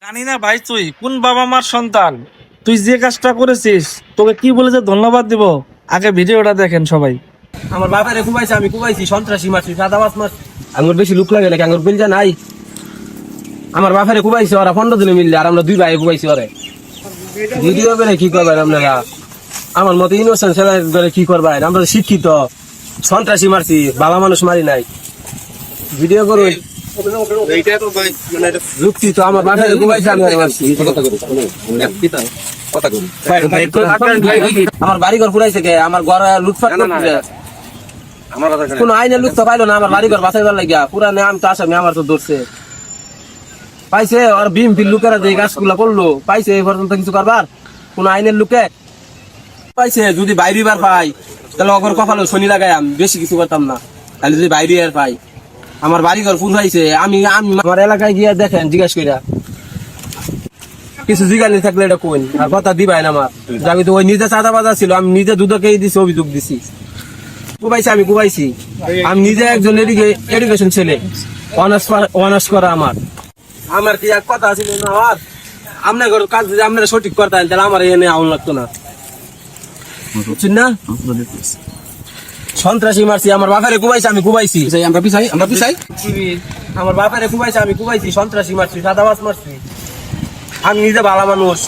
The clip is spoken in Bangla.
জানি না ভাই, তুই কোন বাবা মার সন্তান? তুই যে কাজটা করেছিস, তোকে কি বলে যে ধন্যবাদ দিব, আগে ভিডিওটা দেখেন সবাই। আমার বাপারে কুবাইছে, আমি কুবাইছি, সন্ত্রাসী মারছি, সাদাবাস মারছি। আঙ্গুর বেশি লুক লাগে নাকি? আঙ্গুর বিলজা নাই। আমার বাপারে কুবাইছে ওরা 15 দিনে মিললে, আর আমরা 2 ভাই কুবাইছি ওরে। ভিডিও বেরে কি করবেন আপনারা? আমার মতো ইনোসেন্ট ছেলে কি করবেন? আমরা শিক্ষিত, সন্ত্রাসী মারছি, ভালো মানুষ মারি নাই। ভিডিও করুন। যুক্তি তো আমার বাসায় কুবাইছে, আমি মারছি। আমার বাড়ি ঘর পুরাইছে কে? আমার ঘর লুটপাট করছে। কোন আইনের লোক তো পাইলো না আমার বাড়ি ঘর বাঁচাইবার লাগিয়া। পুরা নাম তো আসামি, আমার তো ধরছে। পাইছে আর বিএমপির লোকেরা যে কাজগুলা করলো, পাইছে এই পর্যন্ত কিছু করবার? কোন আইনের লোকে পাইছে? যদি বাইরেবার পাই তাহলে অগর কপালে শনি লাগাই, আমি বেশি কিছু করতাম না। তাহলে যদি বাইরে আর পাই, আমার বাড়ি ঘর ফুল হয়েছে, আমি আমার এলাকায় গিয়ে দেখেন, জিজ্ঞাসা করিয়া কিছু জিগালি থাকলে এটা কোন আর কথা দিবাই না আমার। আমি তো ওই নিজে চাঁদা বাজা ছিল, আমি নিজে দুদকেই দিছি, অভিযোগ দিছি। কুবাইছি, আমি কুবাইছি। আমি নিজে একজন এডুকেশন ছেলে, অনার্স করা। আমার কি এক কথা ছিল না? আমার আপনার কাজ যদি আপনারা সঠিক করতেন তাহলে আমার এনে আউন লাগতো না, বুঝছেন না? সন্ত্রাসী মারছি, আমার বাপারে কুবাইছে, আমি কুবাইছি। আমরা পিছাই আমার বাপারে কুবাইছে, আমি কুবাইছি, সন্ত্রাসী মারছি, সাদাবাস মারছি। আমি নিজে ভালো মানুষ।